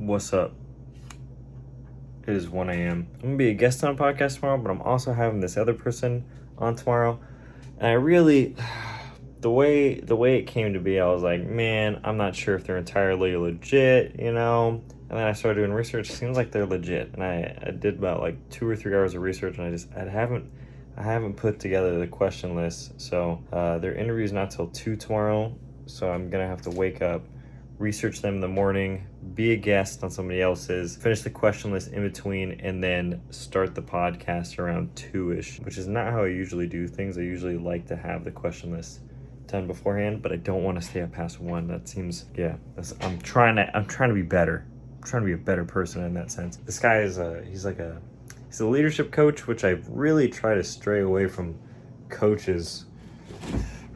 What's up? It is 1 a.m. I'm gonna be a guest on a podcast tomorrow, but I'm also having this other person on tomorrow. And I really, the way it came to be, I was like, man, I'm not sure if they're entirely legit, you know? And then I started doing research. It seems like they're legit. And I did about like 2 or 3 hours of research, and I haven't put together the question list. So their interview's not till 2 tomorrow. So I'm gonna have to wake up, research them in the morning, be a guest on somebody else's, finish the question list in between, and then start the podcast around 2-ish, which is not how I usually do things. I usually like to have the question list done beforehand, but I don't want to stay up past 1. That seems, I'm trying to be better. I'm trying to be a better person in that sense. This guy is he's a leadership coach, which I've really tried to stray away from coaches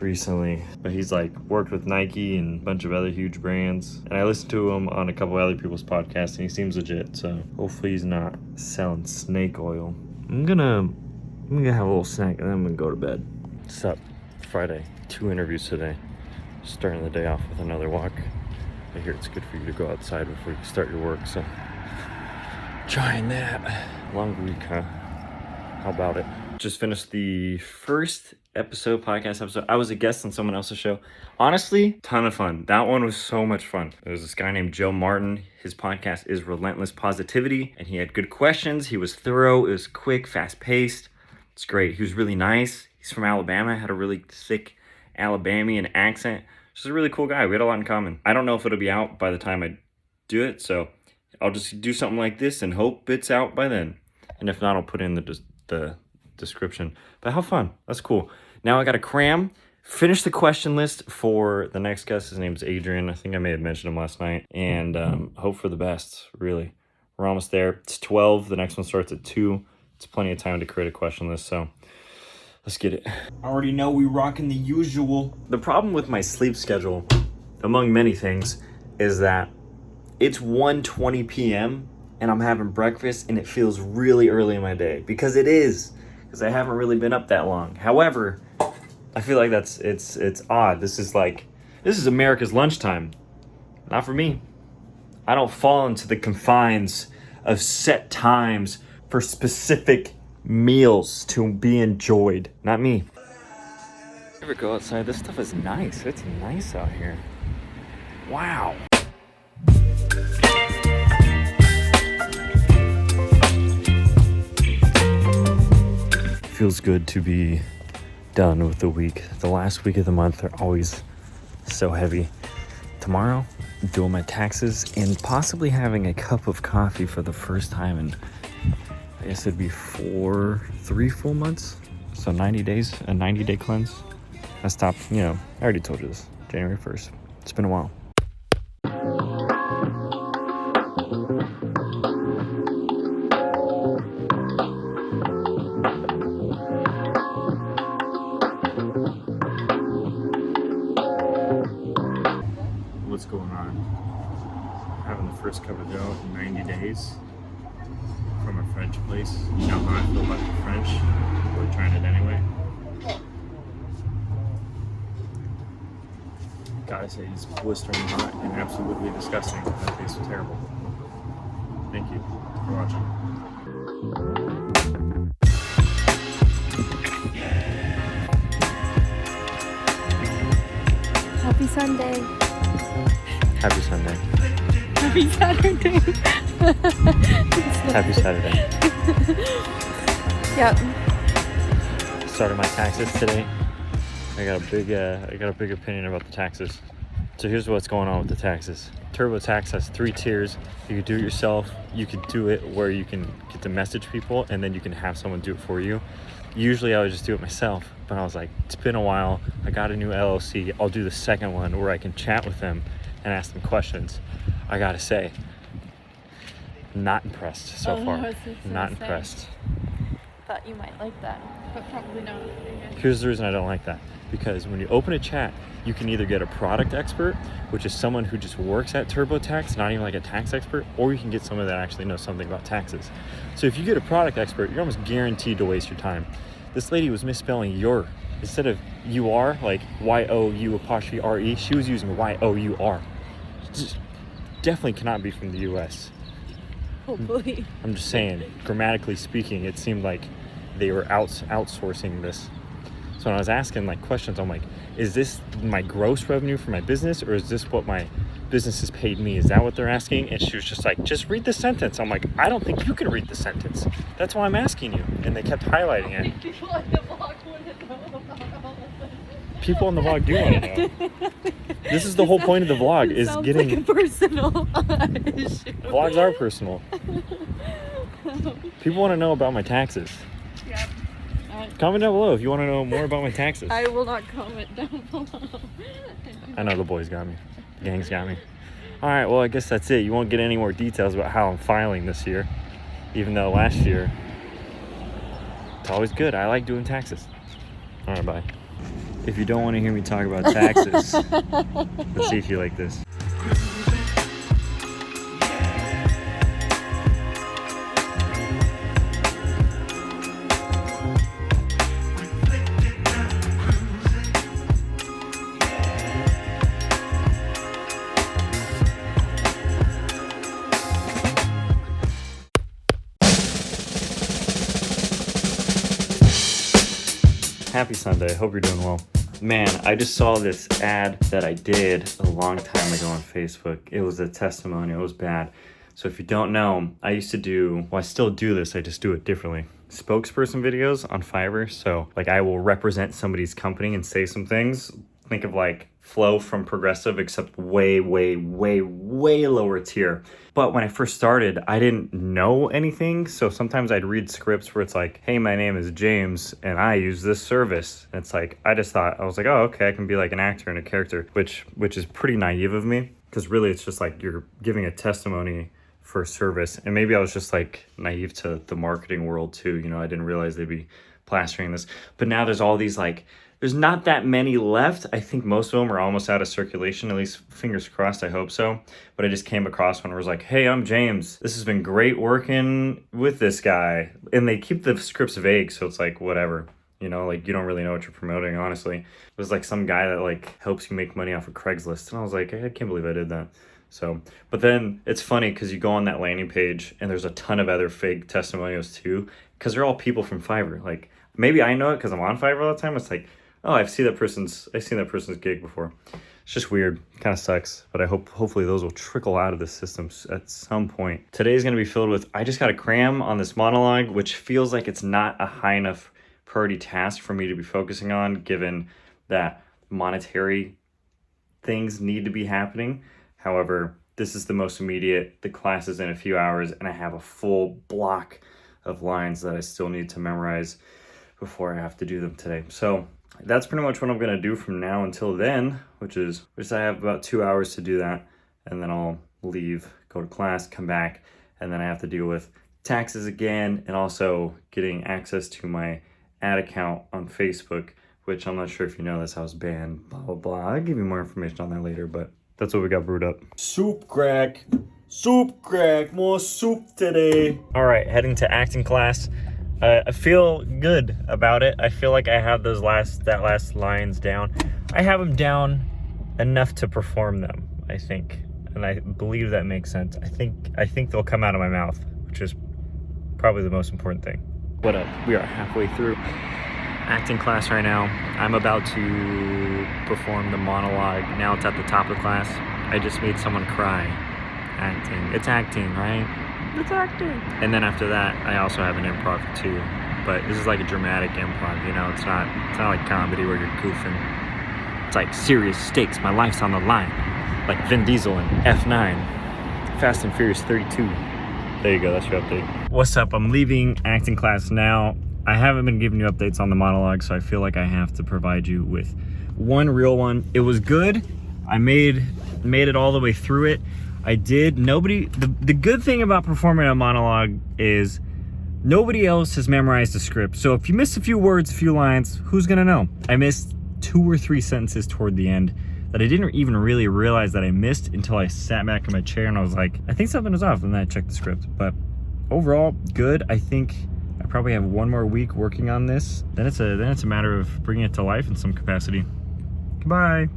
recently, but he's like worked with Nike and a bunch of other huge brands, and I listened to him on a couple other people's podcasts, and he seems legit, so hopefully he's not selling snake oil. I'm gonna have a little snack and then I'm gonna go to bed. What's up? Friday, 2 interviews today. Starting the day off with another walk. I hear it's good for you to go outside before you start your work, so trying that. Long week, huh? How about it? Just finished the first podcast episode. I was a guest on someone else's show. Honestly, ton of fun. That one was so much fun. There was this guy named Joe Martin. His podcast is Relentless Positivity, and he had good questions. He was thorough. It was quick, fast-paced. It's great. He was really nice. He's from Alabama. Had a really thick Alabamian accent. Just a really cool guy. We had a lot in common. I don't know if it'll be out by the time I do it, so I'll just do something like this and hope it's out by then. And if not, I'll put in the description. But how fun. That's cool. Now I got to finish the question list for the next guest. His name's Adrian. I think I may have mentioned him last night. And hope for the best, really. We're almost there. It's 12. The next one starts at 2. It's plenty of time to create a question list, so let's get it. I already know we rocking the usual. The problem with my sleep schedule, among many things, is that it's 1:20 p.m. and I'm having breakfast, and it feels really early in my day, because it is. Because I haven't really been up that long. However, I feel like it's odd. This is America's lunchtime. Not for me. I don't fall into the confines of set times for specific meals to be enjoyed. Not me. Ever go outside? This stuff is nice. It's nice out here. Wow. Feels good to be done with the week. The last week of the month are always so heavy. Tomorrow, doing my taxes and possibly having a cup of coffee for the first time in, I guess it'd be 3 full months. So 90 days, a 90-day cleanse. I stopped, I already told you this, January 1st. It's been a while. What's going on? Having the first cup of joe in 90 days from a French place. You know how I feel about the French. We're trying it anyway. Gotta say, it's blistering hot and absolutely disgusting. That tastes terrible. Thank you for watching. Happy Sunday. Happy Sunday. Happy Saturday. Happy Saturday. Yep. Started my taxes today. I got a big opinion about the taxes. So here's what's going on with the taxes. TurboTax has 3 tiers. You could do it yourself. You could do it where you can get to message people, and then you can have someone do it for you. Usually I would just do it myself, but I was like, it's been a while. I got a new LLC. I'll do the second one where I can chat with them and ask them questions. I gotta say, not impressed so far. Not impressed. Thought you might like that, but probably not. Here's the reason I don't like that. Because when you open a chat, you can either get a product expert, which is someone who just works at TurboTax, not even like a tax expert, or you can get someone that actually knows something about taxes. So if you get a product expert, you're almost guaranteed to waste your time. This lady was misspelling your. Instead of you-are, like Y-O-U apostrophe R-E, she was using Y-O-U-R. definitely cannot be from the US. Hopefully. I'm just saying, grammatically speaking, it seemed like they were outsourcing this. So when I was asking like questions, I'm like, is this my gross revenue for my business, or is this what my business has paid me? Is that what they're asking? And she was just like, just read the sentence. I'm like, I don't think you can read the sentence. That's why I'm asking you. And they kept highlighting it. People in the vlog wouldn't know about all of this. People in the vlog do want to know. This is the whole point of the vlog, is sounds getting... like a personal issue. Vlogs are personal. People want to know about my taxes. Yeah. Comment down below if you want to know more about my taxes. I will not comment down below. I know the boys got me. The gang's got me. Alright, well, I guess that's it. You won't get any more details about how I'm filing this year. Even though last year, it's always good. I like doing taxes. Alright, bye. If you don't want to hear me talk about taxes, let's see if you like this. Happy Sunday. Hope you're doing well. Man, I just saw this ad that I did a long time ago on Facebook. It was a testimonial. It was bad. So if you don't know, I used to do, well, I still do this. I just do it differently. Spokesperson videos on Fiverr. So like I will represent somebody's company and say some things. Think of like Flow from Progressive, except way, way, way, way lower tier. But when I first started, I didn't know anything. So sometimes I'd read scripts where it's like, hey, my name is James and I use this service. And it's like, I was like, oh, okay, I can be like an actor and a character, which is pretty naive of me. Because really it's just like you're giving a testimony for a service. And maybe I was just like naive to the marketing world too. You know, I didn't realize they'd be plastering this. But now there's all these like, there's not that many left. I think most of them are almost out of circulation, at least fingers crossed, I hope so. But I just came across one where it was like, hey, I'm James. This has been great working with this guy. And they keep the scripts vague, so it's like, whatever. You know, like you don't really know what you're promoting, honestly. It was like some guy that like helps you make money off of Craigslist. And I was like, I can't believe I did that. So, but then it's funny because you go on that landing page and there's a ton of other fake testimonials too, because they're all people from Fiverr. Like maybe I know it because I'm on Fiverr all the time. It's like, oh, I've seen that person's gig before. It's just weird. Kind of sucks. But I hopefully those will trickle out of the system at some point. Today's going to be filled with, I just got to cram on this monologue, which feels like it's not a high enough priority task for me to be focusing on, given that monetary things need to be happening. However, this is the most immediate. The class is in a few hours, and I have a full block of lines that I still need to memorize before I have to do them today. So that's pretty much what I'm going to do from now until then, which I have about 2 hours to do that. And then I'll leave, go to class, come back, and then I have to deal with taxes again and also getting access to my ad account on Facebook, which I'm not sure if you know this, I was banned, blah, blah, blah. I'll give you more information on that later, but that's what we got brewed up. Soup crack, more soup today. All right, heading to acting class. I feel good about it. I feel like I have that last lines down. I have them down enough to perform them, I think. And I believe that makes sense. I think they'll come out of my mouth, which is probably the most important thing. What up? We are halfway through acting class right now. I'm about to perform the monologue. Now it's at the top of the class. I just made someone cry. Acting. It's acting, right? It's acting. And then after that, I also have an improv too. But this is like a dramatic improv, you know? It's not like comedy where you're goofing. It's like serious stakes. My life's on the line. Like Vin Diesel in F9. Fast and Furious 32. There you go, that's your update. What's up? I'm leaving acting class now. I haven't been giving you updates on the monologue, so I feel like I have to provide you with one real one. It was good. I made it all the way through it. I did. The good thing about performing a monologue is nobody else has memorized the script. So if you miss a few words, a few lines, who's gonna know? I missed 2 or 3 sentences toward the end that I didn't even really realize that I missed until I sat back in my chair and I was like, I think something is off, and then I checked the script. But overall, good. I think I probably have 1 more week working on this. Then it's a matter of bringing it to life in some capacity. Goodbye.